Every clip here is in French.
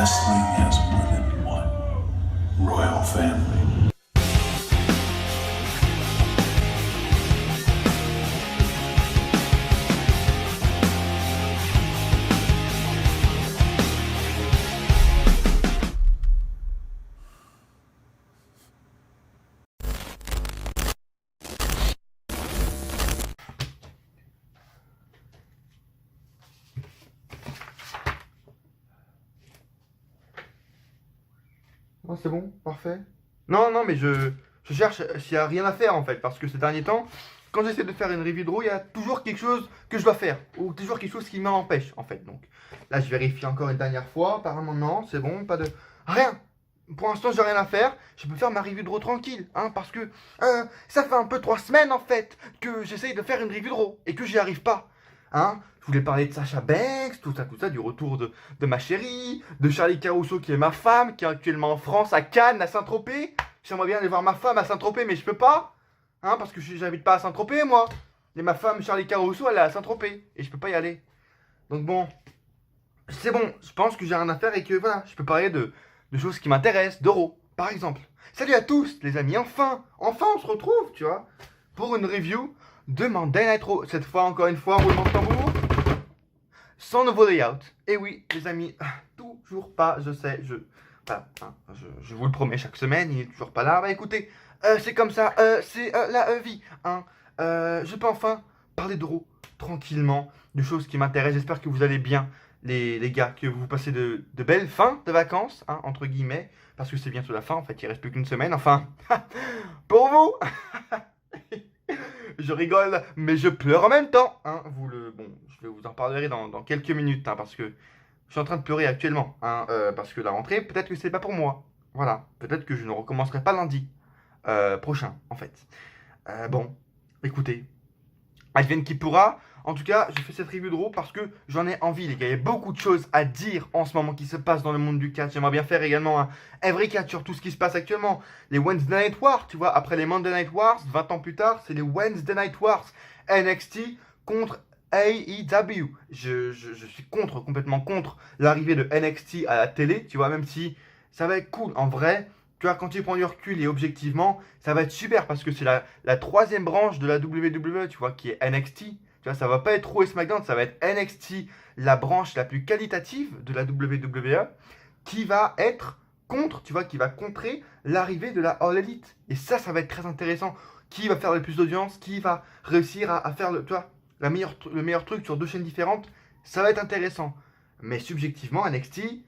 Wrestling has more than one royal family. Non, c'est bon, parfait. Non, non, mais je cherche s'il n'y a rien à faire en fait, parce que ces derniers temps, quand j'essaie de faire une review de Raw, il y a toujours quelque chose que je dois faire, ou toujours quelque chose qui m'en empêche en fait. Donc là, je vérifie encore une dernière fois, apparemment non, c'est bon, pas de... Rien. Pour l'instant, j'ai rien à faire, je peux faire ma review de Raw tranquille, hein, parce que ça fait un peu 3 semaines en fait que j'essaye de faire une review de Raw, et que j'y arrive pas. Hein, je voulais parler de Sasha Banks, tout ça, du retour de ma chérie, de Charlie Caruso qui est ma femme, qui est actuellement en France, à Cannes, à Saint-Tropez. J'aimerais bien aller voir ma femme à Saint-Tropez, mais je peux pas, hein, parce que j'habite pas à Saint-Tropez, moi. Et ma femme, Charlie Caruso, elle est à Saint-Tropez, et je peux pas y aller. Donc bon, c'est bon, je pense que j'ai rien à faire et que voilà, je peux parler de choses qui m'intéressent, d'euros, par exemple. Salut à tous, les amis, enfin on se retrouve, tu vois, pour une review de Monday Night Raw. Cette fois, encore une fois, roulement de tambour, sans nouveau layout. Et oui, les amis, toujours pas, je sais, voilà, hein, je vous le promets chaque semaine, il est toujours pas là. Bah écoutez, c'est comme ça, c'est la vie, hein. Je peux enfin parler d'euros tranquillement, de choses qui m'intéressent. J'espère que vous allez bien, les gars, que vous passez de belles fins de vacances, hein, entre guillemets, parce que c'est bientôt la fin, en fait, il reste plus qu'une semaine, enfin, pour vous. Je rigole, mais je pleure en même temps, hein. Bon, je vous en parlerai dans quelques minutes, hein, parce que je suis en train de pleurer actuellement, hein, parce que la rentrée, peut-être que c'est pas pour moi. Voilà, peut-être que je ne recommencerai pas lundi prochain, en fait. Bon, écoutez, advienne qui pourra. En tout cas, j'ai fait cette review de Raw parce que j'en ai envie, les gars. Il y a beaucoup de choses à dire en ce moment qui se passent dans le monde du catch. J'aimerais bien faire également un Every Catch sur tout ce qui se passe actuellement. Les Wednesday Night Wars, tu vois, après les Monday Night Wars, 20 ans plus tard, c'est les Wednesday Night Wars. NXT contre AEW. Je suis complètement contre l'arrivée de NXT à la télé, tu vois, même si ça va être cool. En vrai, tu vois, quand tu prends du recul et objectivement, ça va être super parce que c'est la troisième branche de la WWE, tu vois, qui est NXT. Tu vois, ça va pas être Raw et SmackDown, ça va être NXT, la branche la plus qualitative de la WWE, qui va être contre, tu vois, qui va contrer l'arrivée de la All Elite. Et ça va être très intéressant. Qui va faire le plus d'audience, qui va réussir à faire tu vois, le meilleur truc sur 2 chaînes différentes, ça va être intéressant. Mais subjectivement, NXT,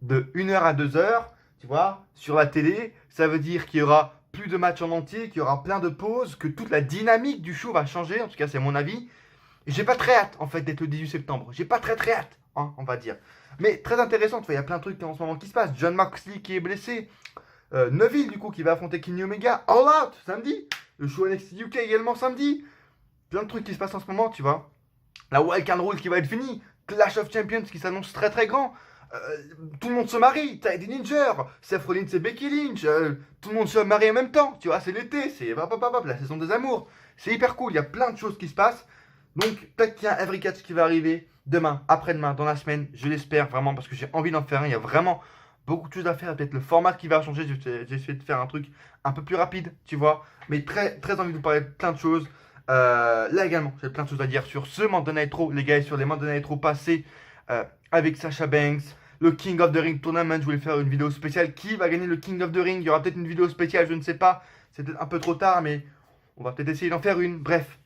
de 1h à 2h, tu vois, sur la télé, ça veut dire qu'il y aura plus de matchs en entier, qu'il y aura plein de pauses, que toute la dynamique du show va changer, en tout cas c'est mon avis. Et j'ai pas très hâte en fait d'être le 18 septembre, j'ai pas très hâte, hein, on va dire. Mais très intéressant, tu vois, il y a plein de trucs en ce moment qui se passent. John Moxley qui est blessé, Neville du coup qui va affronter Kenny Omega, All Out samedi, le show NXT UK également samedi. Plein de trucs qui se passent en ce moment, tu vois. La Wildcard Rule qui va être finie, Clash of Champions qui s'annonce très grand. Tout le monde se marie, Teddy Ninja, Seth Rollins et Becky Lynch, tout le monde se marie en même temps, tu vois, c'est l'été, c'est la saison des amours, c'est hyper cool, il y a plein de choses qui se passent, donc peut-être qu'il y a un Every Catch qui va arriver demain, après-demain, dans la semaine, je l'espère vraiment, parce que j'ai envie d'en faire un, il y a vraiment beaucoup de choses à faire, peut-être le format qui va changer, j'ai essayé de faire un truc un peu plus rapide, tu vois, mais très envie de vous parler de plein de choses. Là également, j'ai plein de choses à dire sur ce Monday Night Raw, les gars, et sur les Monday Night Raw passés avec Sasha Banks, le King of the Ring Tournament. Je voulais faire une vidéo spéciale. Qui va gagner le King of the Ring? Il y aura peut-être une vidéo spéciale, je ne sais pas. C'est peut-être un peu trop tard, mais on va peut-être essayer d'en faire une. Bref,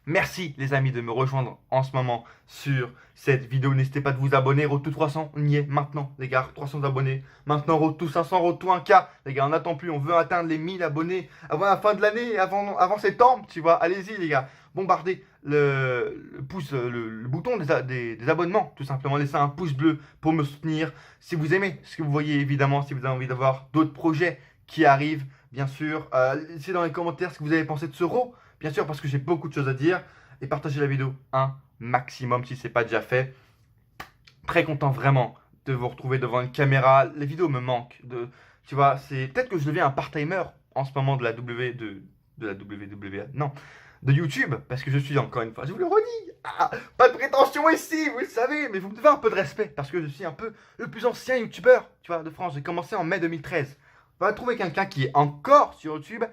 merci les amis de me rejoindre en ce moment sur cette vidéo. N'hésitez pas de vous abonner. Road to 300, on y est maintenant les gars. 300 abonnés. Maintenant Road to 500, Road to 1K. Les gars, on n'attend plus. On veut atteindre les 1000 abonnés avant la fin de l'année, avant septembre, tu vois. Allez-y les gars. Bombardez le pouce, le bouton des abonnements. Tout simplement, laissez un pouce bleu pour me soutenir. Si vous aimez ce que vous voyez, évidemment, si vous avez envie d'avoir d'autres projets qui arrivent, bien sûr. Laissez dans les commentaires ce que vous avez pensé de ce Raw. Bien sûr, parce que j'ai beaucoup de choses à dire. Et partagez la vidéo un maximum si ce n'est pas déjà fait. Très content vraiment de vous retrouver devant une caméra. Les vidéos me manquent. Tu vois, c'est peut-être que je deviens un part-timer en ce moment de la WWE. Non, de YouTube, parce que je suis encore une fois, je vous le redis, pas de prétention ici, vous le savez, mais vous me devez un peu de respect, parce que je suis un peu le plus ancien YouTuber, tu vois, de France. J'ai commencé en mai 2013. On va trouver quelqu'un qui est encore sur YouTube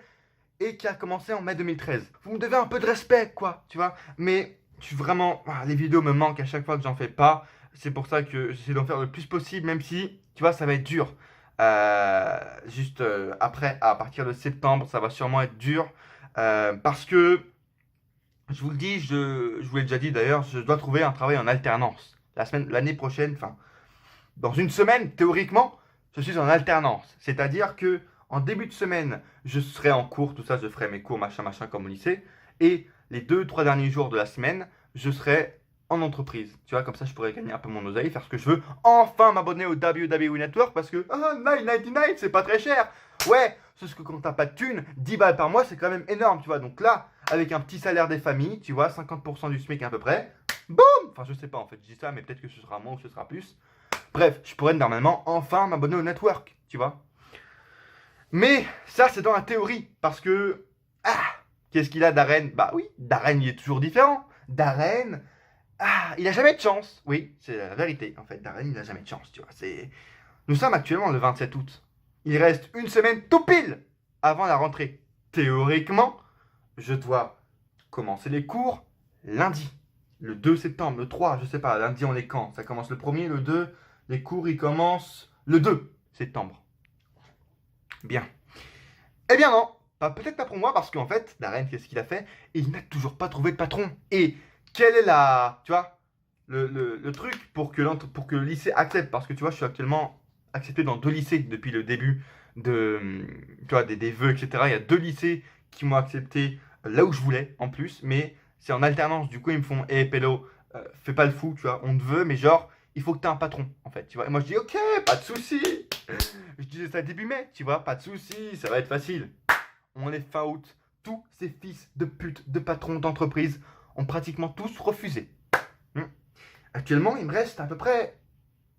et qui a commencé en mai 2013. Vous me devez un peu de respect, quoi, tu vois. Mais je suis vraiment, les vidéos me manquent à chaque fois que j'en fais pas. C'est pour ça que j'essaie d'en faire le plus possible, même si, tu vois, ça va être dur. Juste après, à partir de septembre, ça va sûrement être dur. Parce que, je vous le dis, je vous l'ai déjà dit d'ailleurs, je dois trouver un travail en alternance. L'année prochaine, enfin, dans une semaine, théoriquement, je suis en alternance. C'est-à-dire que en début de semaine, je serai en cours, tout ça, je ferai mes cours, machin, machin, comme au lycée. Et les 2, 3 derniers jours de la semaine, je serai en entreprise. Tu vois, comme ça, je pourrais gagner un peu mon oseille, faire ce que je veux. Enfin m'abonner au WWE Network parce que 9,99, c'est pas très cher. Ouais, sauf que quand t'as pas de thunes, 10 balles par mois, c'est quand même énorme, tu vois. Donc là, avec un petit salaire des familles, tu vois, 50% du SMIC à peu près, boum. Enfin, je sais pas en fait, je dis ça, mais peut-être que ce sera moins ou ce sera plus. Bref, je pourrais normalement enfin m'abonner au network, tu vois. Mais ça, c'est dans la théorie, parce que... qu'est-ce qu'il a Darren? Bah oui, Darren, il est toujours différent. Darren, il a jamais de chance. Oui, c'est la vérité, en fait. Darren, il a jamais de chance, tu vois. Nous sommes actuellement le 27 août. Il reste une semaine tout pile avant la rentrée. Théoriquement, je dois commencer les cours lundi. Le 2 septembre, le 3, je sais pas, lundi on est quand? Ça commence le 1er, le 2, les cours ils commencent le 2 septembre. Bien. Eh bien non, peut-être pas pour moi parce qu'en fait, Darren, qu'est-ce qu'il a fait? Il n'a toujours pas trouvé de patron. Et quelle est tu vois, le truc pour que le lycée accepte? Parce que tu vois, je suis actuellement accepté dans 2 lycées depuis le début tu vois, des vœux, etc. Il y a 2 lycées qui m'ont accepté là où je voulais en plus, mais c'est en alternance. Du coup, ils me font, hé Pélo, fais pas le fou, tu vois, on te veut, mais genre, il faut que tu aies un patron en fait, tu vois. Et moi je dis, ok, pas de souci. Je disais ça début mai, tu vois, pas de souci, ça va être facile. On est fin août, tous ces fils de pute de patrons d'entreprise ont pratiquement tous refusé. Actuellement, il me reste à peu près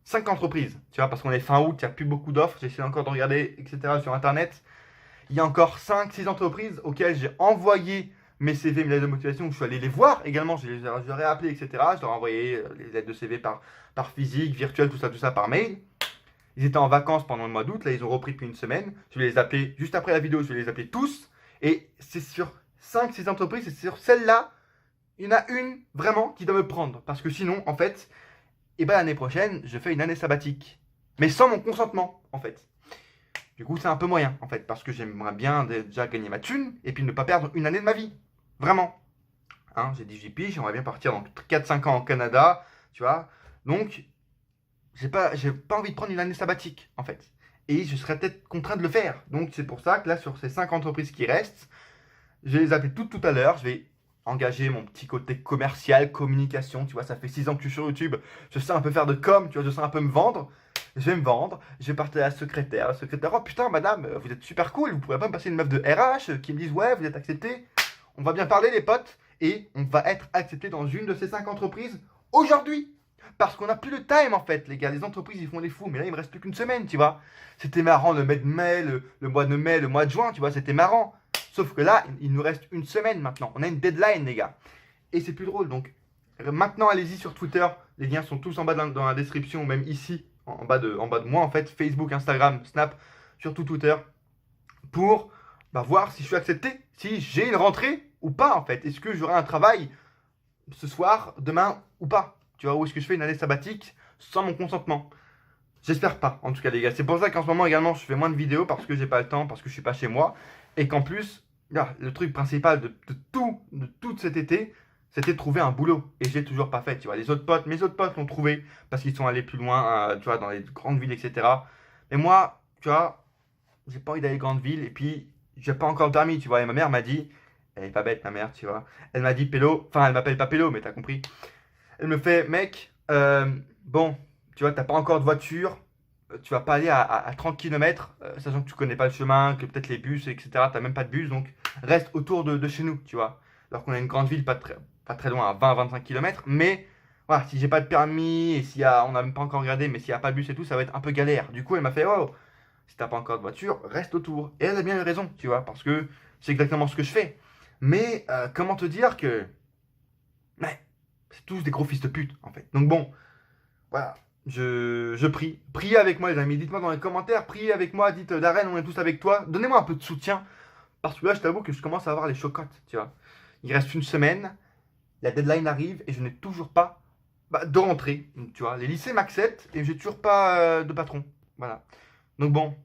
5 entreprises, tu vois, parce qu'on est fin août, il n'y a plus beaucoup d'offres, j'essaie encore de regarder, etc. sur internet. Il y a encore 5, 6 entreprises auxquelles j'ai envoyé mes CV, mes lettres de motivation, où je suis allé les voir également, je leur ai appelé, etc. Je leur ai envoyé les lettres de CV par physique, virtuel, tout ça par mail. Ils étaient en vacances pendant le mois d'août, là ils ont repris depuis une semaine. Je vais les appeler juste après la vidéo, je vais les appeler tous. Et c'est sur 5-6 entreprises, c'est sur celle-là, il y en a une vraiment qui doit me prendre. Parce que sinon, en fait, l'année prochaine, je fais une année sabbatique. Mais sans mon consentement, en fait. Du coup, c'est un peu moyen, en fait, parce que j'aimerais bien déjà gagner ma thune et puis ne pas perdre une année de ma vie. Vraiment. Hein, j'ai 18 piges, j'aimerais bien partir dans 4-5 ans au Canada, tu vois. Donc, j'ai pas envie de prendre une année sabbatique, en fait. Et je serais peut-être contraint de le faire. Donc, c'est pour ça que là, sur ces 5 entreprises qui restent, je vais les appeler toutes tout à l'heure. Je vais engager mon petit côté commercial, communication. Tu vois, ça fait 6 ans que je suis sur YouTube. Je sais un peu faire de com, tu vois, je sais un peu me vendre. Je vais me vendre, je vais partir à la secrétaire. La secrétaire, oh putain, madame, vous êtes super cool, vous pourrez pas me passer une meuf de RH qui me dise, ouais, vous êtes accepté. On va bien parler, les potes, et on va être accepté dans une de ces 5 entreprises aujourd'hui. Parce qu'on n'a plus de time en fait, les gars. Les entreprises ils font les fous, mais là il me reste plus qu'une semaine, tu vois. C'était marrant le mois de mai, le mois de mai, le mois de juin, tu vois, c'était marrant. Sauf que là, il nous reste une semaine maintenant. On a une deadline, les gars. Et c'est plus drôle. Donc maintenant, allez-y sur Twitter. Les liens sont tous en bas dans la description, même ici, en bas de moi en fait. Facebook, Instagram, Snap, surtout Twitter. Pour voir si je suis accepté, si j'ai une rentrée ou pas en fait. Est-ce que j'aurai un travail ce soir, demain ou pas? Tu vois, où est-ce que je fais une année sabbatique sans mon consentement? J'espère pas, en tout cas, les gars. C'est pour ça qu'en ce moment également, je fais moins de vidéos parce que j'ai pas le temps, parce que je suis pas chez moi. Et qu'en plus, là, le truc principal de tout cet été, c'était de trouver un boulot. Et je l'ai toujours pas fait, tu vois. Mes autres potes l'ont trouvé parce qu'ils sont allés plus loin, tu vois, dans les grandes villes, etc. Mais moi, tu vois, j'ai pas envie d'aller dans les grandes villes. Et puis, j'ai pas encore le permis, tu vois. Et ma mère m'a dit, elle est pas bête, ma mère, tu vois. Elle m'a dit, Pélo, enfin, elle m'appelle pas Pélo, mais t'as compris. Elle me fait, mec, bon, tu vois, t'as pas encore de voiture, tu vas pas aller à 30 km, sachant que tu connais pas le chemin, que peut-être les bus, etc. T'as même pas de bus, donc reste autour de chez nous, tu vois. Alors qu'on a une grande ville pas très loin, à 20-25 km, mais voilà, si j'ai pas de permis, et on n'a même pas encore regardé, mais s'il y a pas de bus et tout, ça va être un peu galère. Du coup, elle m'a fait, oh, si t'as pas encore de voiture, reste autour. Et elle a bien raison, tu vois, parce que c'est exactement ce que je fais. Mais comment te dire que. Ouais, c'est tous des gros fils de pute, en fait. Donc bon, voilà. Je prie. Priez avec moi, les amis. Dites-moi dans les commentaires. Priez avec moi. Dites Darren, on est tous avec toi. Donnez-moi un peu de soutien. Parce que là, je t'avoue que je commence à avoir les chocottes, tu vois. Il reste une semaine. La deadline arrive et je n'ai toujours pas de rentrée. Tu vois, les lycées m'acceptent et j'ai toujours pas de patron. Voilà. Donc bon,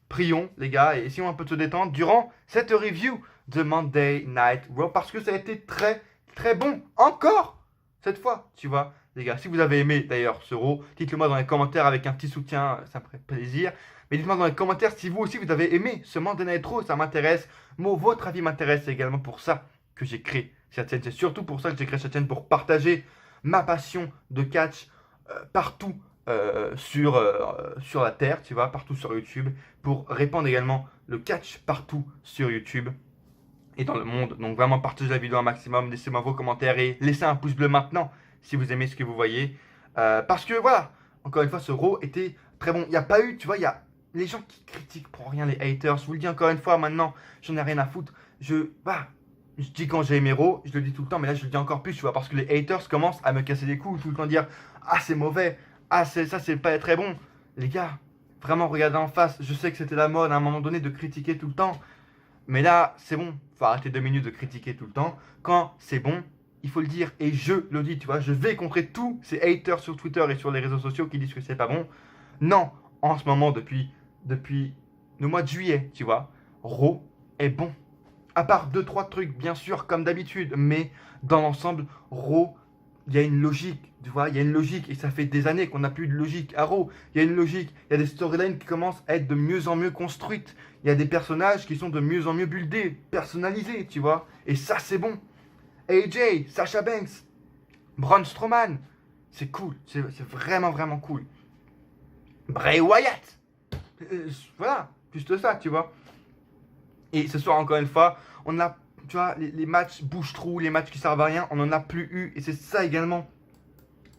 prions, les gars, et essayons un peu de se détendre durant cette review de Monday Night Raw parce que ça a été très, très bon. Encore cette fois, tu vois. Les gars, si vous avez aimé d'ailleurs ce Raw, dites-le moi dans les commentaires avec un petit soutien, ça me ferait plaisir. Mais dites-moi dans les commentaires si vous aussi vous avez aimé ce Monday Night Raw, ça m'intéresse. Votre avis m'intéresse, c'est également pour ça que j'ai créé cette chaîne. C'est surtout pour ça que j'ai créé cette chaîne, pour partager ma passion de catch partout sur la Terre, tu vois, partout sur YouTube, pour répandre également le catch partout sur YouTube et dans le monde. Donc vraiment partagez la vidéo un maximum, laissez-moi vos commentaires et laissez un pouce bleu maintenant si vous aimez ce que vous voyez. Parce que voilà, encore une fois, ce Raw était très bon. Il n'y a pas eu, tu vois, il y a les gens qui critiquent pour rien, les haters. Je vous le dis encore une fois, maintenant, j'en ai rien à foutre. Je dis quand j'ai aimé Raw, je le dis tout le temps, mais là je le dis encore plus, tu vois, parce que les haters commencent à me casser les couilles, tout le temps dire ah c'est mauvais, ah ça c'est pas très bon. Les gars, vraiment regardez en face. Je sais que c'était la mode à un moment donné de critiquer tout le temps, mais là c'est bon. Faut arrêter 2 minutes de critiquer tout le temps. Quand c'est bon, il faut le dire et je le dis, tu vois. Je vais contrer tous ces haters sur Twitter et sur les réseaux sociaux qui disent que c'est pas bon. Non, en ce moment depuis le mois de juillet, tu vois, Raw est bon. À part 2-3 trucs, bien sûr, comme d'habitude, mais dans l'ensemble, Raw, il y a une logique, tu vois, il y a une logique, et ça fait des années qu'on n'a plus de logique à Raw. Il y a une logique, il y a des storylines qui commencent à être de mieux en mieux construites. Il y a des personnages qui sont de mieux en mieux buildés, personnalisés, tu vois, et ça c'est bon. AJ, Sasha Banks, Braun Strowman, c'est cool, c'est vraiment vraiment cool. Bray Wyatt, voilà, juste ça, tu vois. Et ce soir, encore une fois, on a, tu vois, les matchs bouche-trou, les matchs qui servent à rien, on n'en a plus eu. Et c'est ça également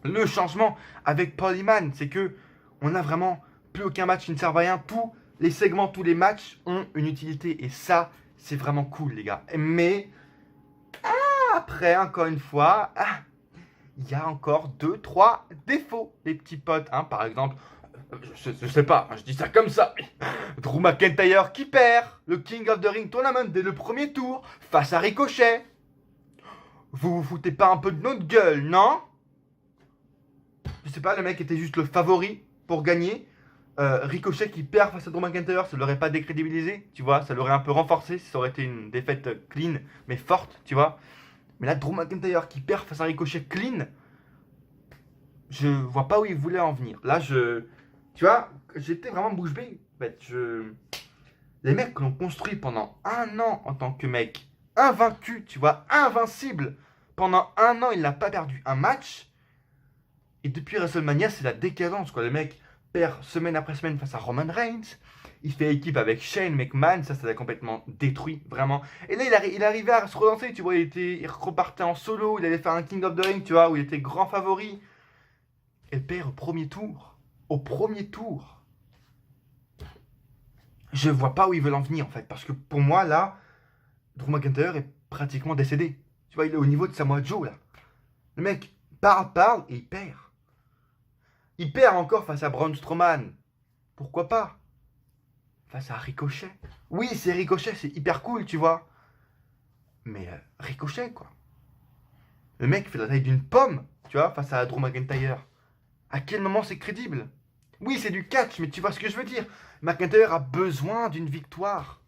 le changement avec Paul Heyman. C'est que on n'a vraiment plus aucun match qui ne sert à rien. Tous les segments, tous les matchs ont une utilité. Et ça, c'est vraiment cool, les gars. Mais après, encore une fois, il y a encore 2-3 défauts, les petits potes. Hein. Par exemple, je sais pas, je dis ça comme ça. Drew McIntyre qui perd le King of the Ring Tournament dès le premier tour face à Ricochet. Vous vous foutez pas un peu de notre gueule, non? Je sais pas, le mec était juste le favori pour gagner. Ricochet qui perd face à Drew McIntyre, ça l'aurait pas décrédibilisé, tu vois, ça l'aurait un peu renforcé si ça aurait été une défaite clean mais forte, tu vois. Mais là, Drew McIntyre qui perd face à Ricochet clean, je vois pas où il voulait en venir. Là, tu vois, j'étais vraiment bouche bée. En fait, les mecs que l'on construit pendant un an en tant que mec invaincu, tu vois, invincible. Pendant un an, il n'a pas perdu un match. Et depuis WrestleMania, c'est la décadence, quoi. Le mec perd semaine après semaine face à Roman Reigns. Il fait équipe avec Shane McMahon, ça l'a complètement détruit, vraiment. Et là, il arrivait à se relancer, tu vois, il repartait en solo, il allait faire un King of the Ring, tu vois, où il était grand favori. Et perd au premier tour. Au premier tour. Je vois pas où ils veulent en venir, en fait, parce que pour moi, là, Drew McIntyre est pratiquement décédé. Tu vois, il est au niveau de Samoa Joe, là. Le mec parle, et il perd. Il perd encore face à Braun Strowman. Pourquoi pas? Face à Ricochet. Oui, c'est Ricochet, c'est hyper cool, tu vois. Mais Ricochet, quoi. Le mec fait la taille d'une pomme, tu vois, face à Drew McIntyre. À quel moment c'est crédible? Oui, c'est du catch, mais tu vois ce que je veux dire. McIntyre a besoin d'une victoire.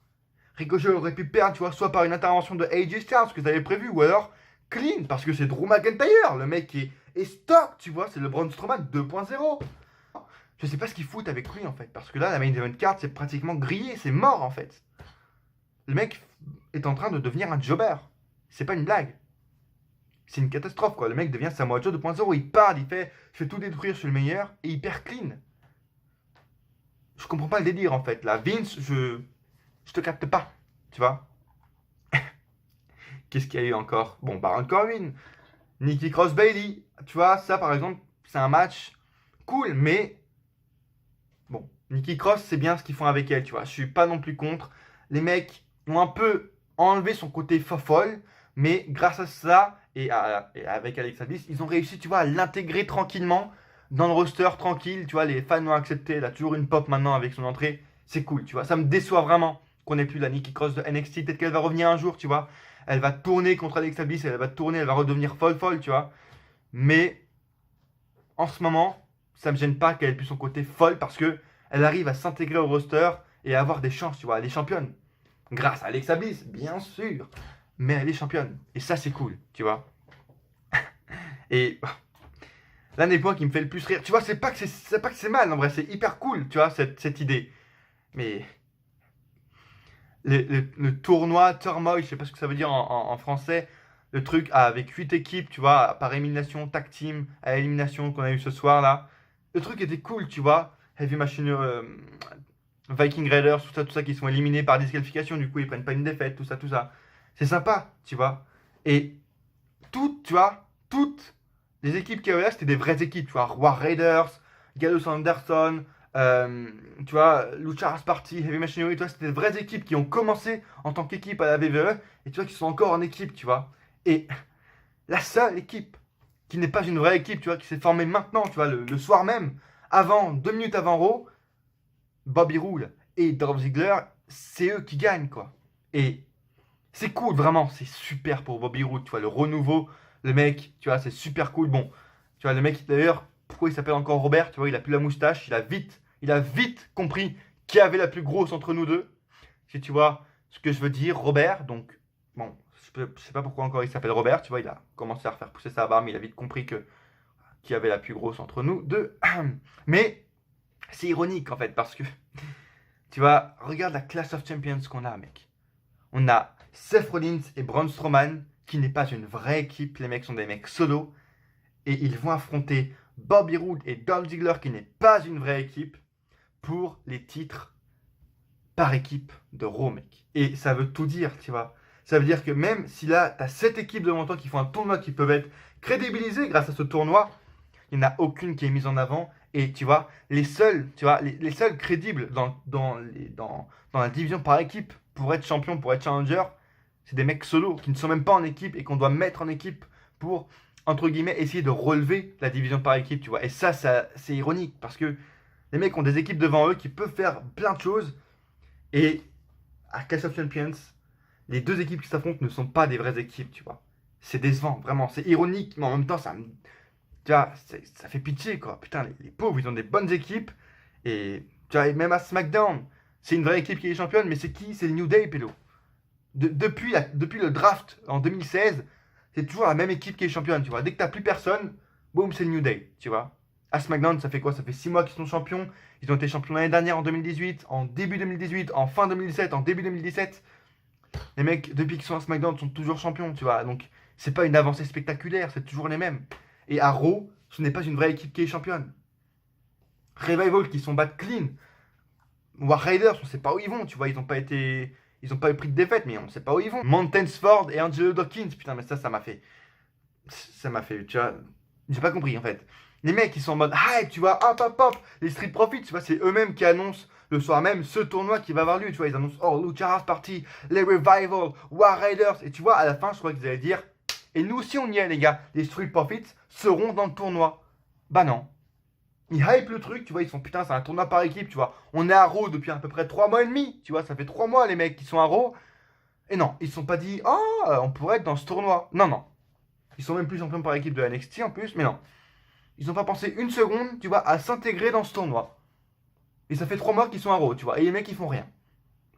Ricochet aurait pu perdre, tu vois, soit par une intervention de AJ Styles, ce que tu avais prévu, ou alors clean, parce que c'est Drew McIntyre, le mec est stock, tu vois, c'est le Braun Strowman 2.0. Je sais pas ce qu'ils foutent avec lui, en fait, parce que là, la main event card, c'est pratiquement grillé, c'est mort, en fait. Le mec est en train de devenir un jobber. C'est pas une blague. C'est une catastrophe, quoi. Le mec devient Samoa Joe 2.0, il parle, il fait tout détruire, je suis le meilleur, et il perd clean. Je comprends pas le délire, en fait. Là, Vince, je te capte pas, tu vois. Qu'est-ce qu'il y a eu encore? Bon, Baron Corbin, Nikki Cross Bailey, tu vois, ça, par exemple, c'est un match cool, mais bon, Nikki Cross, c'est bien ce qu'ils font avec elle, tu vois. Je suis pas non plus contre. Les mecs ont un peu enlevé son côté fofolle, mais grâce à ça, et avec Alexa Bliss, ils ont réussi, tu vois, à l'intégrer tranquillement dans le roster, tranquille, tu vois, les fans l'ont accepté, elle a toujours une pop maintenant avec son entrée, c'est cool, tu vois, ça me déçoit vraiment qu'on ait plus la Nikki Cross de NXT, peut-être qu'elle va revenir un jour, tu vois, elle va tourner contre Alexa Bliss, elle va tourner, elle va redevenir folle, tu vois, mais en ce moment, ça me gêne pas qu'elle ait plus son côté folle parce que elle arrive à s'intégrer au roster et à avoir des chances, tu vois, elle est championne. Grâce à Alexa Bliss, bien sûr. Mais elle est championne. Et ça, c'est cool, tu vois. Et l'un des points qui me fait le plus rire, tu vois, c'est pas que c'est mal, en vrai, c'est hyper cool, tu vois, cette idée. Mais le tournoi Turmoil, je sais pas ce que ça veut dire en français, le truc avec 8 équipes, tu vois, par élimination, tag team, à élimination qu'on a eu ce soir là. Le truc était cool, tu vois. Heavy Machine, Viking Raiders, tout ça, qui sont éliminés par disqualification, du coup ils prennent pas une défaite, tout ça, tout ça. C'est sympa, tu vois. Et toutes, tu vois, toutes les équipes qui avaient là, c'était des vraies équipes, tu vois. War Raiders, Gallows Anderson, tu vois, Lucha House Party, Heavy Machinery, tu vois, c'était des vraies équipes qui ont commencé en tant qu'équipe à la WWE et tu vois, qui sont encore en équipe, tu vois. Et la seule équipe qui n'est pas une vraie équipe, tu vois, qui s'est formée maintenant, tu vois, le soir même, avant, 2 minutes avant Raw, Bobby Roode et Dolph Ziggler, c'est eux qui gagnent, quoi. Et c'est cool, vraiment, c'est super pour Bobby Roode, tu vois, le renouveau, le mec, tu vois, c'est super cool. Bon, tu vois, le mec, d'ailleurs, pourquoi il s'appelle encore Robert, tu vois, il a plus la moustache, il a vite compris qui avait la plus grosse entre nous deux. Si tu vois ce que je veux dire, Robert, donc, bon, je sais pas pourquoi encore il s'appelle Robert, tu vois, il a commencé à refaire pousser sa barbe, mais il a vite compris que qui avait la plus grosse entre nous deux. Mais c'est ironique, en fait, parce que, tu vois, regarde la Class of Champions qu'on a, mec. On a Seth Rollins et Braun Strowman, qui n'est pas une vraie équipe. Les mecs sont des mecs solo. Et ils vont affronter Bobby Roode et Dolph Ziggler, qui n'est pas une vraie équipe, pour les titres par équipe de Raw, mec. Et ça veut tout dire, tu vois. Ça veut dire que même si là, tu as 7 équipes devant toi qui font un tournoi qui peuvent être crédibilisées grâce à ce tournoi, il n'y en a aucune qui est mise en avant. Et tu vois, les seuls, tu vois, les seuls crédibles dans la division par équipe pour être champion, pour être challenger, c'est des mecs solo qui ne sont même pas en équipe et qu'on doit mettre en équipe pour, entre guillemets, essayer de relever la division par équipe, tu vois. Et ça c'est ironique parce que les mecs ont des équipes devant eux qui peuvent faire plein de choses. Et à Clash of Champions, les deux équipes qui s'affrontent ne sont pas des vraies équipes, tu vois. C'est décevant, vraiment. C'est ironique, mais en même temps, tu vois, ça fait pitié, quoi. Putain, les pauvres, ils ont des bonnes équipes. Et tu vois, même à SmackDown, c'est une vraie équipe qui est championne, mais c'est qui? C'est le New Day, Pélo. Depuis le draft en 2016, c'est toujours la même équipe qui est championne, tu vois. Dès que t'as plus personne, boum, c'est le New Day, tu vois. À SmackDown, ça fait quoi? Ça fait 6 mois qu'ils sont champions. Ils ont été champions l'année dernière en 2018, en début 2018, en fin 2017, en début 2017. Les mecs, depuis qu'ils sont à SmackDown, sont toujours champions, tu vois. Donc, c'est pas une avancée spectaculaire, c'est toujours les mêmes. Et à Raw, ce n'est pas une vraie équipe qui est championne. Revival qui sont battus clean. War Raiders, on sait pas où ils vont, tu vois. Ils ont pas eu pris de défaite, mais on sait pas où ils vont. Mountain Ford et Angelo Dawkins, putain, mais ça m'a fait. Ça m'a fait, tu vois. J'ai pas compris en fait. Les mecs, ils sont en mode hype, tu vois, hop. Les Street Profits, tu vois, c'est eux-mêmes qui annoncent le soir même ce tournoi qui va avoir lieu, tu vois. Ils annoncent, oh, Lucha House Party, les Revival, War Raiders. Et tu vois, à la fin, je crois qu'ils allaient dire, et nous aussi on y est, les gars. Les Street Profits seront dans le tournoi. Bah non. Ils hype le truc, tu vois, ils sont putain, c'est un tournoi par équipe, tu vois. On est à Raw depuis à peu près 3 mois et demi, tu vois, ça fait 3 mois les mecs qui sont à Raw. Et non, ils se sont pas dit, oh, on pourrait être dans ce tournoi. Non. Ils sont même plus champions par équipe de NXT en plus, mais non. Ils n'ont pas pensé une seconde, tu vois, à s'intégrer dans ce tournoi. Et ça fait 3 mois qu'ils sont à Raw, tu vois, et les mecs ils font rien.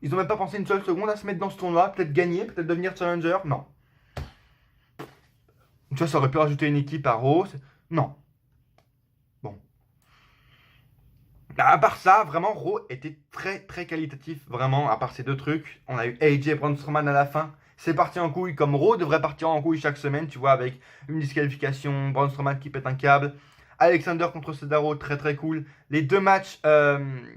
Ils n'ont même pas pensé une seule seconde à se mettre dans ce tournoi, peut-être gagner, peut-être devenir challenger, non. Tu vois, ça aurait pu rajouter une équipe à Raw, non. Bon. À part ça, vraiment, Raw était très très qualitatif, vraiment, à part ces deux trucs. On a eu AJ Braun Strowman à la fin. C'est parti en couille, comme Raw devrait partir en couille chaque semaine, tu vois, avec une disqualification, Braun Strowman qui pète un câble. Alexander contre Cesaro, très très cool. Les deux matchs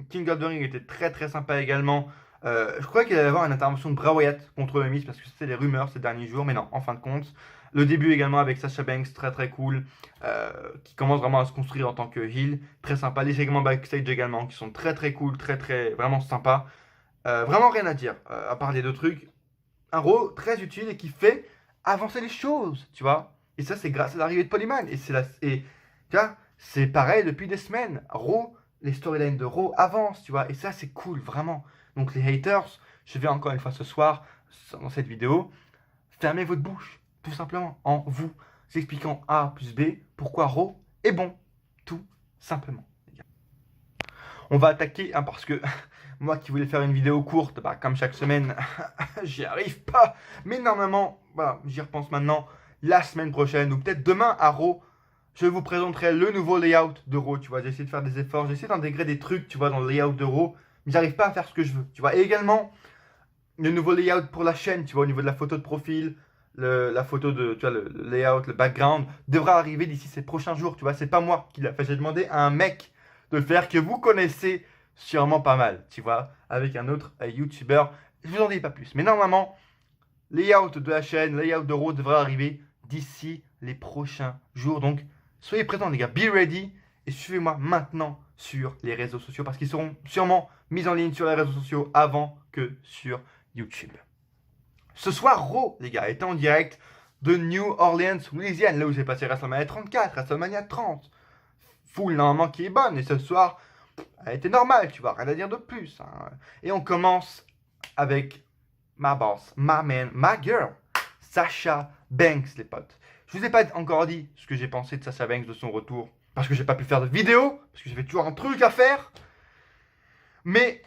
King of the Ring étaient très très sympas également. Je croyais qu'il allait y avoir une intervention de Bray Wyatt contre Miz parce que c'était les rumeurs ces derniers jours, mais non, en fin de compte. Le début également avec Sasha Banks, très très cool, qui commence vraiment à se construire en tant que heel, très sympa. Les segments backstage également qui sont très très cool, très très vraiment sympas. Vraiment rien à dire, à part les deux trucs. un Raw très utile et qui fait avancer les choses, tu vois. Et ça, c'est grâce à l'arrivée de Polyman. Et tu vois, c'est pareil depuis des semaines. Raw, les storylines de Raw avancent, tu vois. Et ça, c'est cool, vraiment. Donc les haters, je vais encore une fois ce soir, dans cette vidéo, fermer votre bouche, tout simplement, en vous expliquant A plus B pourquoi Raw est bon, tout simplement. On va attaquer, hein, parce que moi qui voulais faire une vidéo courte, bah, comme chaque semaine, j'y arrive pas. Mais normalement, voilà, j'y repense maintenant, la semaine prochaine, ou peut-être demain à Raw, je vous présenterai le nouveau layout de Raw, tu vois. J'ai essayé de faire des efforts, j'ai essayé d'intégrer des trucs, tu vois, dans le layout de Raw, mais j'arrive pas à faire ce que je veux, tu vois. Et également, le nouveau layout pour la chaîne, tu vois, au niveau de la photo de profil, la photo de, tu vois, le layout, le background, devra arriver d'ici ces prochains jours, tu vois. C'est pas moi qui l'a fait, j'ai demandé à un mec de le faire que vous connaissez sûrement pas mal, tu vois, avec un autre YouTuber. Je vous en dis pas plus. Mais normalement, layout de la chaîne, layout de Raw devra arriver d'ici les prochains jours. Donc, soyez présents, les gars. Be ready. Et suivez-moi maintenant sur les réseaux sociaux parce qu'ils seront sûrement mis en ligne sur les réseaux sociaux avant que sur YouTube. Ce soir, Raw, les gars, était en direct de New Orleans, Louisiane, là où j'ai passé WrestleMania 34, WrestleMania 30. Foule normalement qui est bonne. Et ce soir, elle était normale, tu vois, rien à dire de plus. Hein. Et on commence avec ma boss, ma man, ma girl, Sasha Banks, les potes. Je vous ai pas encore dit ce que j'ai pensé de Sasha Banks, de son retour, parce que j'ai pas pu faire de vidéo, parce que j'avais toujours un truc à faire. Mais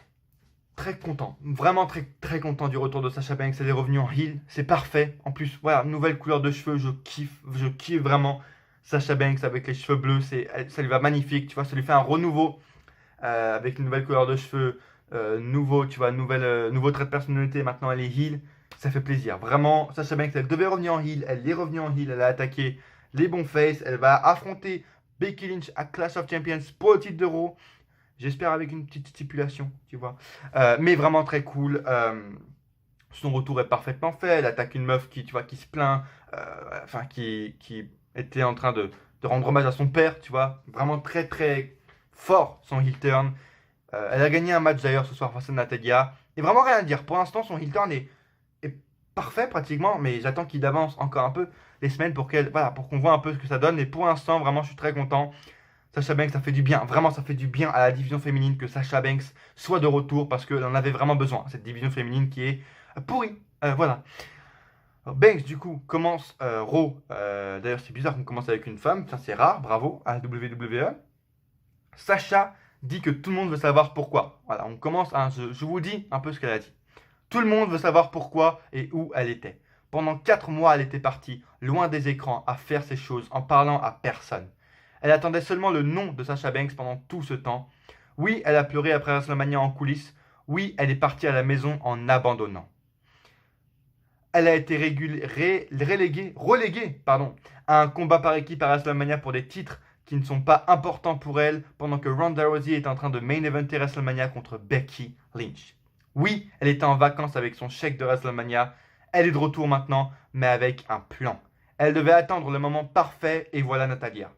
très content, vraiment très très content du retour de Sasha Banks. Elle est revenue en heel, c'est parfait. En plus, voilà, nouvelle couleur de cheveux, je kiffe vraiment Sasha Banks avec les cheveux bleus, ça lui va magnifique, tu vois, ça lui fait un renouveau avec une nouvelle couleur de cheveux, nouveau, tu vois, nouveau trait de personnalité. Maintenant, elle est heel, ça fait plaisir. Vraiment, Sasha Banks, elle devait revenir en heel, elle est revenue en heel, elle a attaqué les bons faces, elle va affronter Becky Lynch à Clash of Champions pour le titre de Raw. J'espère avec une petite stipulation, tu vois. Mais vraiment très cool. Son retour est parfaitement fait. Elle attaque une meuf qui, tu vois, qui se plaint, enfin qui était en train de rendre hommage à son père, tu vois. Vraiment très très fort son heel turn. Elle a gagné un match d'ailleurs ce soir face à Natalia. Et vraiment rien à dire. Pour l'instant, son heel turn est parfait pratiquement, mais j'attends qu'il avance encore un peu les semaines pour pour qu'on voit un peu ce que ça donne. Et pour l'instant, vraiment, je suis très content. Sasha Banks, ça fait du bien, vraiment ça fait du bien à la division féminine que Sasha Banks soit de retour parce qu'elle en avait vraiment besoin, cette division féminine qui est pourrie. Voilà. Alors, Banks, du coup, commence Raw. D'ailleurs, c'est bizarre qu'on commence avec une femme, ça c'est rare, bravo à la WWE. Sasha dit que tout le monde veut savoir pourquoi. Voilà, on commence, hein, je vous dis un peu ce qu'elle a dit. Tout le monde veut savoir pourquoi et où elle était. Pendant 4 mois, elle était partie, loin des écrans, à faire ses choses, en parlant à personne. Elle attendait seulement le nom de Sasha Banks pendant tout ce temps. Oui, elle a pleuré après WrestleMania en coulisses. Oui, elle est partie à la maison en abandonnant. Elle a été reléguée à un combat par équipe à WrestleMania pour des titres qui ne sont pas importants pour elle pendant que Ronda Rousey est en train de main eventer WrestleMania contre Becky Lynch. Oui, elle était en vacances avec son chèque de WrestleMania. Elle est de retour maintenant, mais avec un plan. Elle devait attendre le moment parfait et voilà Natalia.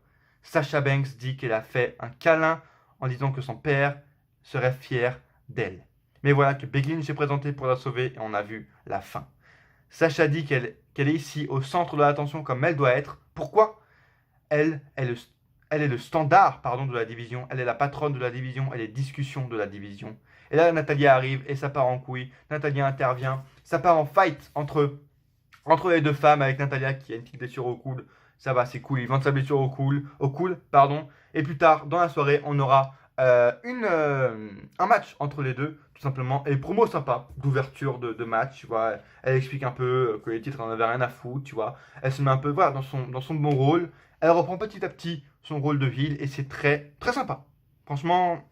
Sasha Banks dit qu'elle a fait un câlin en disant que son père serait fier d'elle. Mais voilà que Becky Lynch s'est présentée pour la sauver et on a vu la fin. Sasha dit qu'elle est ici au centre de l'attention comme elle doit être. Pourquoi ? Elle est le standard de la division. Elle est la patronne de la division. Elle est discussion de la division. Et là, Natalia arrive et ça part en couille. Natalia intervient. Ça part en fight entre les deux femmes avec Natalia qui a une petite blessure au coude. Ça va, c'est cool. Ils vendent sa blessure au coude. Et plus tard, dans la soirée, on aura un match entre les deux, tout simplement. Et promo sympa, d'ouverture de match, tu vois. Elle explique un peu que les titres n'en avaient rien à foutre, tu vois. Elle se met un peu voilà, dans son bon rôle. Elle reprend petit à petit son rôle de heel et c'est très, très sympa. Franchement,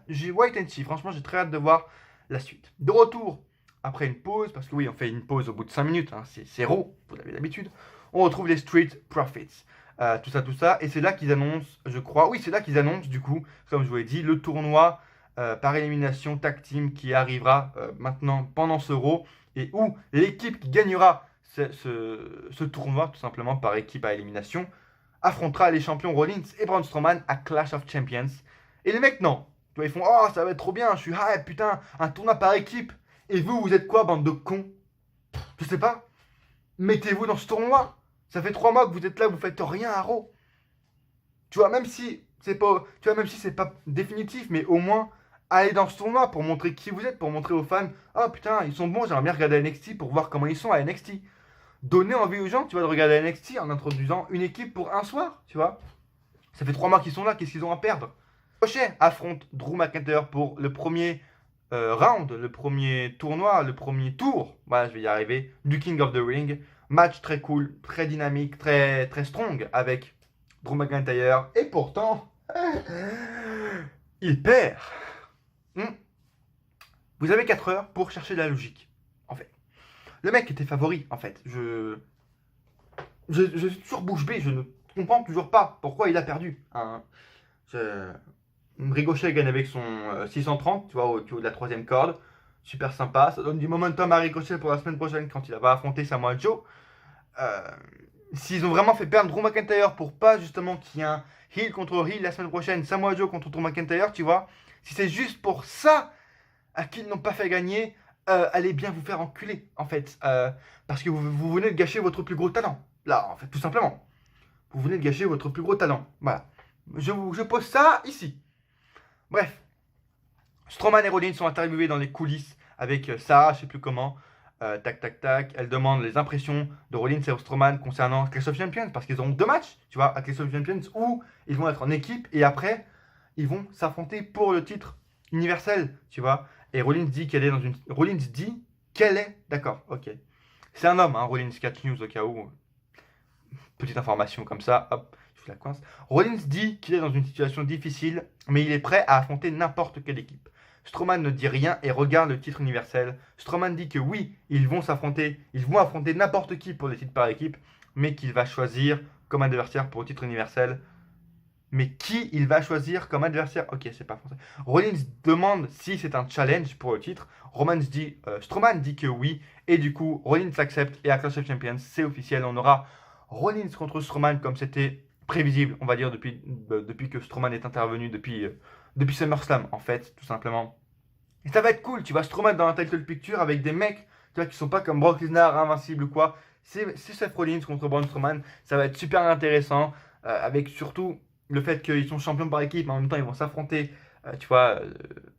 j'ai wait and see. Franchement, j'ai très hâte de voir la suite. De retour, après une pause, parce que oui, on fait une pause au bout de 5 minutes, hein, c'est Raw, vous avez l'habitude. On retrouve les Street Profits. Tout ça. Et c'est là qu'ils annoncent, je crois, oui, c'est là qu'ils annoncent, du coup, comme je vous l'ai dit, le tournoi par élimination tag team qui arrivera maintenant pendant ce Raw et où l'équipe qui gagnera ce tournoi, tout simplement par équipe à élimination, affrontera les champions Rollins et Braun Strowman à Clash of Champions. Et les mecs, non. Ils font, oh, ça va être trop bien, je suis hype, putain, un tournoi par équipe. Et vous êtes quoi, bande de cons ? Je sais pas. Mettez-vous dans ce tournoi. Ça fait 3 mois que vous êtes là, vous faites rien à Raw. Tu vois, même si c'est pas, tu vois, même si c'est pas définitif, mais au moins allez dans ce tournoi pour montrer qui vous êtes, pour montrer aux fans, ah putain, ils sont bons, j'aimerais bien regarder NXT pour voir comment ils sont à NXT. Donner envie aux gens, tu vois, de regarder NXT en introduisant une équipe pour un soir, tu vois. Ça fait 3 mois qu'ils sont là, qu'est-ce qu'ils ont à perdre? Ricochet affronte Drew McIntyre pour le premier round, le premier tournoi, le premier tour, voilà, je vais y arriver, du King of the Ring. Match très cool, très dynamique, très, très strong avec Drew McIntyre. Et pourtant, il perd. Hmm. Vous avez 4 heures pour chercher de la logique, en fait. Le mec était favori, en fait. Je suis toujours bouche bée, je ne comprends toujours pas pourquoi il a perdu. Hein. Ricochet gagne avec son 630, tu vois, au haut de la 3ème corde. Super sympa, ça donne du momentum à Ricochet pour la semaine prochaine quand il va affronter Samoa Joe. S'ils ont vraiment fait perdre Drew McIntyre pour pas justement qu'il y ait un heel contre heel la semaine prochaine, Samoa Joe contre Drew McIntyre, tu vois, si c'est juste pour ça à qu'ils n'ont pas fait gagner, allez bien vous faire enculer, en fait. Parce que vous venez de gâcher votre plus gros talent. Là, en fait, tout simplement. Vous venez de gâcher votre plus gros talent. Voilà. Je pose ça ici. Bref. Strowman et Rollins sont interviewés dans les coulisses avec Sarah, je sais plus comment. Tac, tac, tac. Elle demande les impressions de Rollins et Strowman concernant Clash of Champions. Parce qu'ils auront 2 matchs, tu vois, à Clash of Champions où ils vont être en équipe et après, ils vont s'affronter pour le titre universel, tu vois. Et Rollins dit qu'elle est dans une. Rollins dit qu'elle est. D'accord, ok. C'est un homme, hein, Rollins, catch news au cas où. Petite information comme ça, hop, je vous la coince. Rollins dit qu'il est dans une situation difficile, mais il est prêt à affronter n'importe quelle équipe. Strowman ne dit rien et regarde le titre universel. Strowman dit que oui, ils vont affronter n'importe qui pour le titre par équipe, mais qu'il va choisir comme adversaire pour le titre universel. Mais qui il va choisir comme adversaire? Ok, c'est pas français. Rollins demande si c'est un challenge pour le titre. Strowman dit que oui. Et du coup, Rollins accepte. Et à Clash of Champions, c'est officiel. On aura Rollins contre Strowman comme c'était prévisible, on va dire, depuis que Strowman est intervenu, depuis SummerSlam, en fait, tout simplement. Et ça va être cool, tu vois, Strowman dans la title picture avec des mecs, tu vois, qui sont pas comme Brock Lesnar, invincible ou quoi. C'est Seth Rollins contre Braun Strowman. Ça va être super intéressant, avec surtout le fait qu'ils sont champions par équipe, mais en même temps, ils vont s'affronter, tu vois,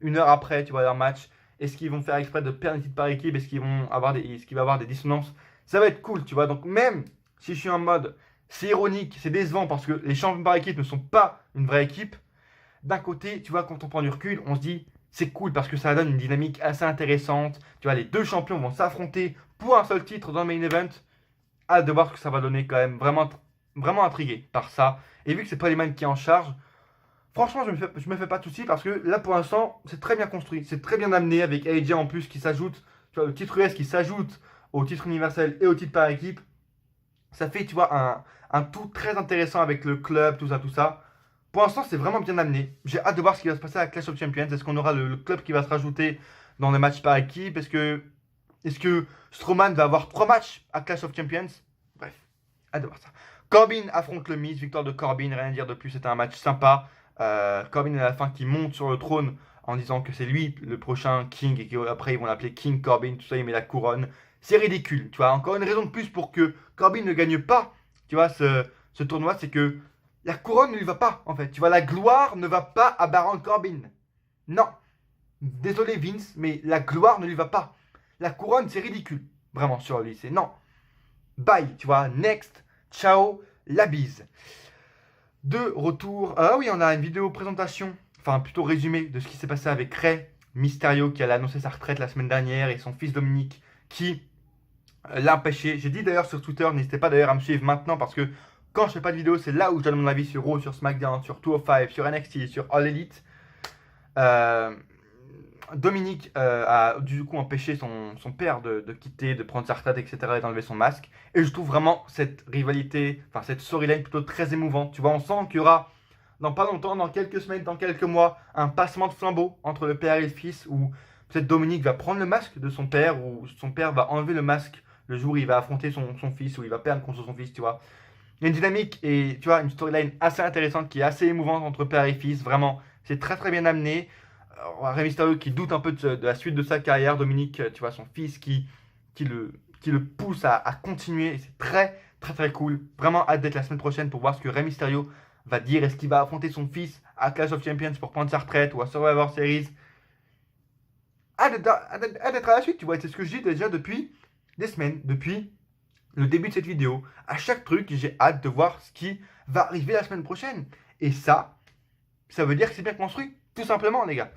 1 heure après, tu vois, leur match. Est-ce qu'ils vont faire exprès de perdre une titre par équipe? Est-ce qu'il va y avoir des dissonances? Ça va être cool, tu vois. Donc, même si je suis en mode, c'est ironique, c'est décevant parce que les champions par équipe ne sont pas une vraie équipe, d'un côté, tu vois, quand on prend du recul, on se dit, c'est cool parce que ça donne une dynamique assez intéressante. Tu vois, les 2 champions vont s'affronter pour un seul titre dans le main event. Hâte de voir ce que ça va donner quand même. Vraiment, vraiment intrigué par ça. Et vu que c'est pas les mêmes qui est en charge, franchement, je me fais pas de soucis parce que là, pour l'instant, c'est très bien construit. C'est très bien amené avec AJ en plus qui s'ajoute, tu vois, le titre US qui s'ajoute au titre universel et au titre par équipe. Ça fait, tu vois, un tout très intéressant avec le club, tout ça, tout ça. Pour l'instant, c'est vraiment bien amené. J'ai hâte de voir ce qui va se passer à Clash of Champions. Est-ce qu'on aura le club qui va se rajouter dans les matchs par équipe? Est-ce que Strowman va avoir 3 matchs à Clash of Champions? Bref, hâte de voir ça. Corbin affronte le Miz, victoire de Corbin, rien à dire de plus, c'était un match sympa. Corbin à la fin qui monte sur le trône en disant que c'est lui le prochain King et qu'après ils vont l'appeler King Corbin, tout ça, il met la couronne. C'est ridicule, tu vois. Encore une raison de plus pour que Corbin ne gagne pas, tu vois, ce tournoi, c'est que la couronne ne lui va pas, en fait. Tu vois, la gloire ne va pas à Baron Corbin. Non. Désolé Vince, mais la gloire ne lui va pas. La couronne, c'est ridicule. Vraiment, sur lui, c'est non. Bye, tu vois, next, ciao, la bise. De retour. Ah oui, on a une vidéo présentation, enfin plutôt résumé de ce qui s'est passé avec Rey Mysterio qui allait annoncer sa retraite la semaine dernière et son fils Dominique qui l'a empêché. J'ai dit d'ailleurs sur Twitter, n'hésitez pas d'ailleurs à me suivre maintenant parce que quand je fais pas de vidéo, c'est là où je donne mon avis sur Raw, sur SmackDown, sur 205, sur NXT, sur All Elite. Dominique a du coup empêché son père de quitter, de prendre sa retraite, etc. et d'enlever son masque. Et je trouve vraiment cette rivalité, enfin cette storyline plutôt très émouvante. Tu vois, on sent qu'il y aura dans pas longtemps, dans quelques semaines, dans quelques mois, un passement de flambeau entre le père et le fils où peut-être Dominique va prendre le masque de son père ou son père va enlever le masque le jour où il va affronter son fils ou il va perdre contre son fils, tu vois. Il y a une dynamique et tu vois, une storyline assez intéressante qui est assez émouvante entre père et fils. Vraiment, c'est très très bien amené. Rey Mysterio qui doute un peu de la suite de sa carrière. Dominique, tu vois, son fils qui qui le pousse à continuer. Et c'est très, très, très cool. Vraiment hâte d'être la semaine prochaine pour voir ce que Rey Mysterio va dire. Est-ce qu'il va affronter son fils à Clash of Champions pour prendre sa retraite ou à Survivor Series? Hâte d'être à la suite, tu vois. C'est ce que je dis déjà depuis des semaines, depuis le début de cette vidéo. À chaque truc, j'ai hâte de voir ce qui va arriver la semaine prochaine. Et ça veut dire que c'est bien construit, tout simplement, les gars.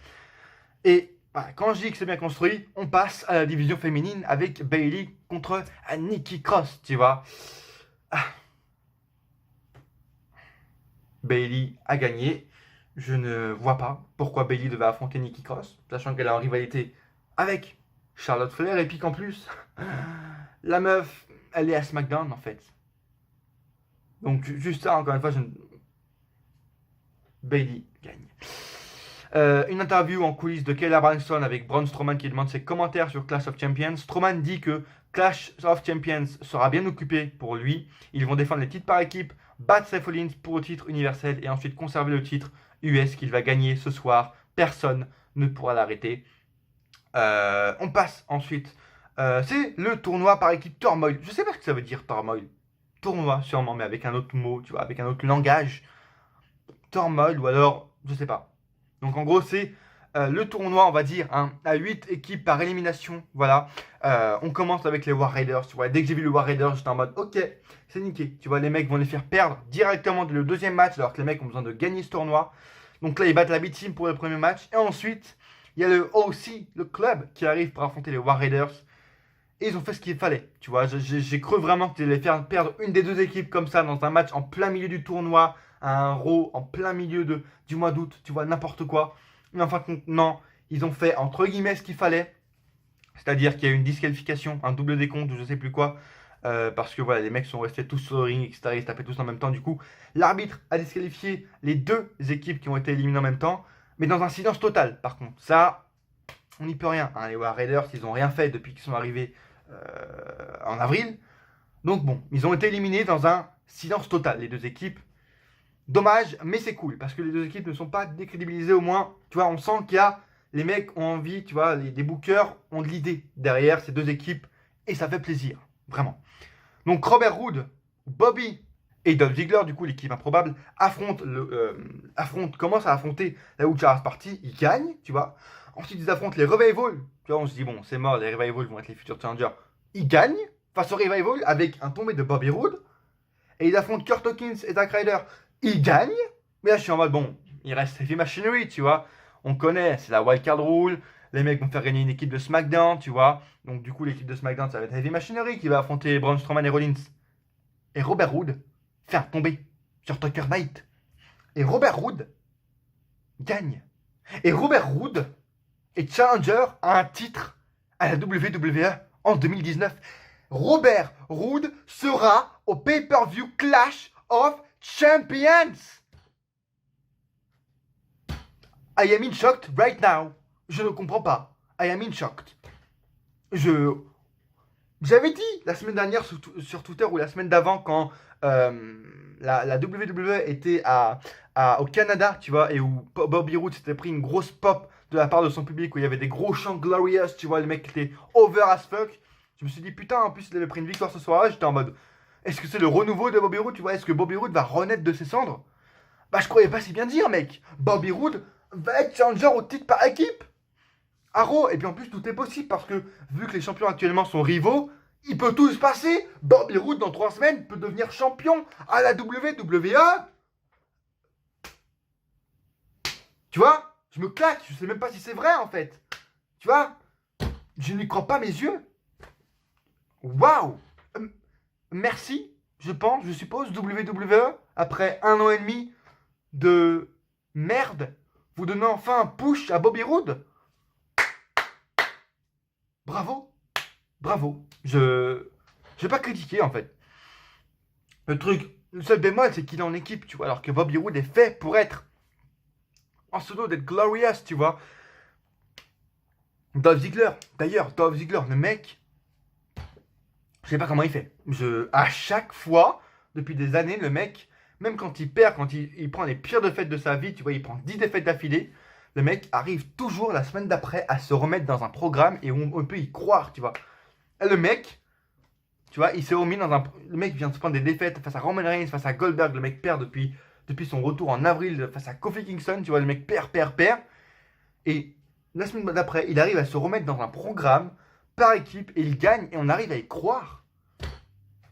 Et voilà, quand je dis que c'est bien construit, on passe à la division féminine avec Bayley contre Nikki Cross, tu vois. Ah. Bayley a gagné. Je ne vois pas pourquoi Bayley devait affronter Nikki Cross, sachant qu'elle est en rivalité avec Charlotte Flair. Et puis qu'en plus, la meuf, elle est à SmackDown en fait. Donc juste ça, encore une fois, Bayley gagne. Une interview en coulisses de Kayla Braxton avec Braun Strowman qui demande ses commentaires sur Clash of Champions. Strowman dit que Clash of Champions sera bien occupé pour lui. Ils vont défendre les titres par équipe, battre Seth Rollins pour le titre universel et ensuite conserver le titre US qu'il va gagner ce soir. Personne ne pourra l'arrêter. On passe ensuite. C'est le tournoi par équipe Turmoil. Je sais pas ce que ça veut dire Turmoil. Tournoi sûrement, mais avec un autre mot, tu vois, avec un autre langage. Turmoil ou alors, je sais pas. Donc en gros, c'est le tournoi, on va dire, hein, à 8 équipes par élimination. Voilà. On commence avec les War Raiders. Tu vois, dès que j'ai vu les War Raiders, j'étais en mode, ok, c'est niqué. Tu vois, les mecs vont les faire perdre directement dès le deuxième match, alors que les mecs ont besoin de gagner ce tournoi. Donc là, ils battent la B-Team pour le premier match. Et ensuite, il y a le OC, le club, qui arrive pour affronter les War Raiders. Et ils ont fait ce qu'il fallait. Tu vois, j'ai cru vraiment qu'ils allaient faire perdre une des deux équipes comme ça dans un match en plein milieu du tournoi, à un Raw en plein milieu du mois d'août. Tu vois, n'importe quoi. Mais en fin de compte, non. Ils ont fait entre guillemets ce qu'il fallait. C'est-à-dire qu'il y a eu une disqualification, un double décompte ou je sais plus quoi. Parce que voilà, les mecs sont restés tous sur le ring, etc. Ils se tapaient tous en même temps. Du coup, l'arbitre a disqualifié les deux équipes qui ont été éliminées en même temps. Mais dans un silence total, par contre. Ça, on n'y peut rien. Hein. Les War Raiders, ils n'ont rien fait depuis qu'ils sont arrivés en avril. Donc bon, ils ont été éliminés dans un silence total, les deux équipes. Dommage, mais c'est cool, parce que les deux équipes ne sont pas décrédibilisées au moins. Tu vois, on sent qu'il y a... Les mecs ont envie, tu vois, les bookers ont de l'idée derrière ces deux équipes, et ça fait plaisir, vraiment. Donc Robert Roode, Bobby et Dolph Ziggler, du coup l'équipe improbable, commencent à affronter la Lucha House Party, ils gagnent, tu vois. Ensuite ils affrontent les Revival, tu vois, on se dit bon, c'est mort, les Revival vont être les futurs challengers. Ils gagnent face aux Revival avec un tombé de Bobby Roode, et ils affrontent Kurt Hawkins et Zack Ryder. Ils gagnent, mais là je suis en mode bon, il reste Heavy Machinery, tu vois. On connaît, c'est la wildcard rule. Les mecs vont faire gagner une équipe de SmackDown, tu vois. Donc du coup, l'équipe de SmackDown, ça va être Heavy Machinery qui va affronter Braun Strowman et Rollins. Et Robert Roode faire tomber sur Tucker Knight. Et Robert Roode gagne. Et Robert Roode est challenger à un titre à la WWE en 2019. Robert Roode sera au pay-per-view Clash of Champions. I am in shocked right now. Je ne comprends pas. I am in shocked. J'avais dit la semaine dernière sur Twitter ou la semaine d'avant quand la WWE était au Canada, tu vois, et où Bobby Roode s'était pris une grosse pop de la part de son public, où il y avait des gros chants glorious, tu vois, les mecs étaient over as fuck. Je me suis dit, putain, en plus il avait pris une victoire ce soir-là, j'étais en mode, est-ce que c'est le renouveau de Bobby Roode, tu vois, est-ce que Bobby Roode va renaître de ses cendres? Bah je croyais pas si bien dire, mec. Bobby Roode va être challenger au titre par équipe. Raw, et puis en plus tout est possible parce que vu que les champions actuellement sont rivaux, il peut tout se passer. Bobby Roode dans 3 semaines peut devenir champion à la WWE. Tu vois, je me claque, je sais même pas si c'est vrai en fait. Tu vois, je n'y crois pas mes yeux. Waouh. Merci, je pense, je suppose, WWE, après 1 an et demi de merde, vous donnez enfin un push à Bobby Roode. Bravo, bravo. Je vais pas critiquer en fait. Le seul bémol, c'est qu'il est en équipe, tu vois, alors que Bobby Roode est fait pour être en solo, d'être glorious, tu vois. Dolph Ziggler, d'ailleurs, Dolph Ziggler, le mec, je sais pas comment il fait. À chaque fois, depuis des années, le mec, même quand il perd, quand il prend les pires défaites de sa vie, tu vois, il prend 10 défaites d'affilée, le mec arrive toujours la semaine d'après à se remettre dans un programme et on peut y croire, tu vois. Et le mec, Tu vois, il s'est remis dans un. Le mec vient de se prendre des défaites face à Roman Reigns, face à Goldberg. Le mec perd depuis son retour en avril face à Kofi Kingston. Tu vois, le mec perd. Et la semaine d'après, il arrive à se remettre dans un programme par équipe et il gagne et on arrive à y croire.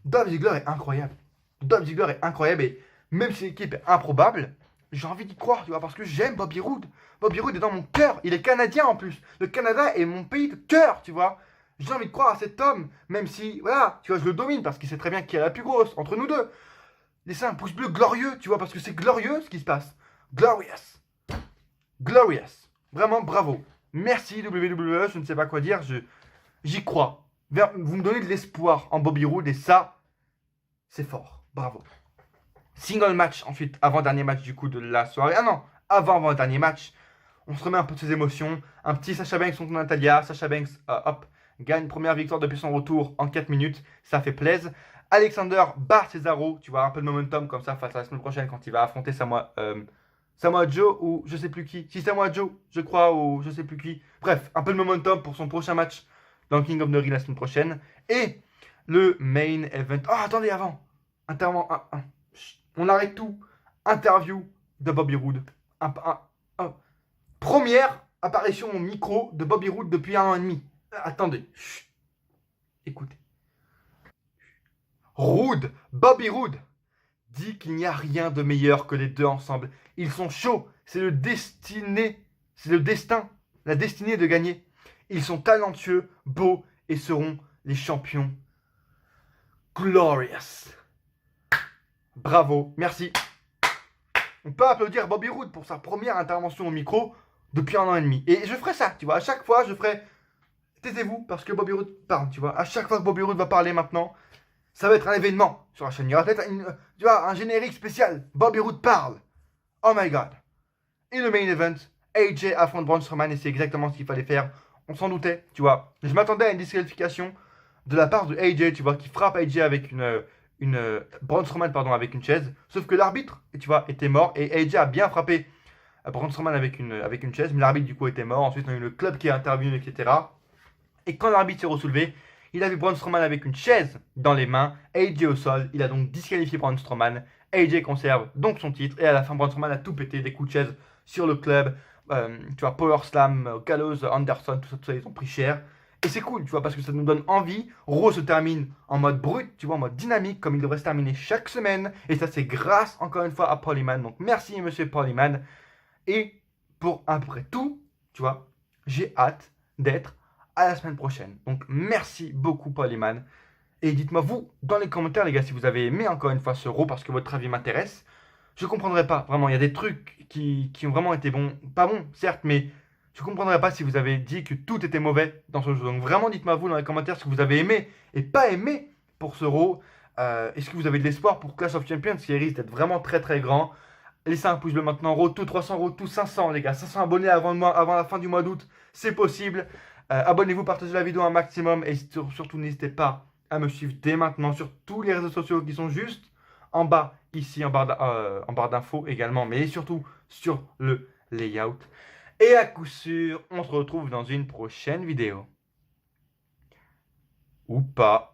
Dolph Ziggler est incroyable. Dolph Ziggler est incroyable et même si l'équipe est improbable, j'ai envie d'y croire, tu vois, parce que j'aime Bobby Roode. Bobby Roode est dans mon cœur. Il est canadien en plus. Le Canada est mon pays de cœur, tu vois. J'ai envie de croire à cet homme, même si, voilà, tu vois, je le domine parce qu'il sait très bien qui est la plus grosse entre nous deux. Laissez un pouce bleu glorieux, tu vois, parce que c'est glorieux ce qui se passe. Glorious. Glorious. Vraiment, bravo. Merci WWE, je ne sais pas quoi dire, j'y crois. Vous me donnez de l'espoir en Bobby Roode et ça, c'est fort. Bravo. Single match ensuite, avant-dernier match du coup de la soirée. Ah non, avant-dernier match. On se remet un peu de ses émotions. Un petit Sasha Banks contre Natalia. Sasha Banks, hop, gagne première victoire depuis son retour en 4 minutes. Ça fait plaisir. Alexander bat Cesaro. Tu vois, un peu de momentum comme ça face à la semaine prochaine quand il va affronter Samoa Joe ou je sais plus qui. Si Samoa Joe, je crois, ou je sais plus qui. Bref, un peu de momentum pour son prochain match dans le King of the Ring la semaine prochaine. Et le main event. Oh, attendez, avant. On arrête tout. Interview de Bobby Roode. Première apparition au micro de Bobby Roode depuis 1 an et demi. Attendez. Chut. Écoutez. Bobby Roode, dit qu'il n'y a rien de meilleur que les deux ensemble. Ils sont chauds. C'est le destin, la destinée de gagner. Ils sont talentueux, beaux et seront les champions. Glorious. Bravo, merci. On peut applaudir Bobby Roode pour sa première intervention au micro depuis 1 an et demi. Et je ferai ça, tu vois. À chaque fois, je ferai. Taisez-vous, parce que Bobby Roode parle, tu vois. À chaque fois que Bobby Roode va parler maintenant, ça va être un événement sur la chaîne. Il y aura peut-être tu vois, un générique spécial. Bobby Roode parle. Oh my god. Et le main event, AJ affronte Braun Strowman et c'est exactement ce qu'il fallait faire. On s'en doutait, tu vois. Je m'attendais à une disqualification de la part de AJ, tu vois, qui frappe AJ avec Braun Strowman, pardon, avec une chaise. Sauf que l'arbitre, tu vois, était mort et AJ a bien frappé Braun Strowman avec une chaise, mais l'arbitre du coup était mort. Ensuite, on a eu le club qui est intervenu, etc. Et quand l'arbitre s'est ressoulevé, il a vu Braun Strowman avec une chaise dans les mains, AJ au sol. Il a donc disqualifié Braun Strowman. AJ conserve donc son titre. Et à la fin, Braun Strowman a tout pété, des coups de chaise sur le club. Tu vois, Power Slam, Gallows, Anderson, tout ça, ils ont pris cher. Et c'est cool, tu vois, parce que ça nous donne envie. Raw se termine en mode brut, tu vois, en mode dynamique, comme il devrait se terminer chaque semaine. Et ça, c'est grâce, encore une fois, à Paul Heyman. Donc, merci, monsieur Paul Heyman. Et pour à peu près tout, tu vois, j'ai hâte d'être à la semaine prochaine. Donc, merci beaucoup, Paul Heyman. Et dites-moi, vous, dans les commentaires, les gars, si vous avez aimé, encore une fois, ce Raw, parce que votre avis m'intéresse. Je comprendrais pas, vraiment, il y a des trucs qui ont vraiment été bons. Pas bons, certes, mais je comprendrais pas si vous avez dit que tout était mauvais dans ce jeu. Donc vraiment, dites-moi vous dans les commentaires ce que vous avez aimé et pas aimé pour ce Raw. Est-ce que vous avez de l'espoir pour Clash of Champions qui risque d'être vraiment très très grand? Laissez un pouce bleu maintenant, Raw, tout 300, Raw, tout 500 les gars. 500 abonnés avant la fin du mois d'août, c'est possible. Abonnez-vous, partagez la vidéo un maximum et surtout n'hésitez pas à me suivre dès maintenant sur tous les réseaux sociaux qui sont juste en bas, ici en barre d'infos également, mais surtout sur le layout. Et à coup sûr, on se retrouve dans une prochaine vidéo. Ou pas.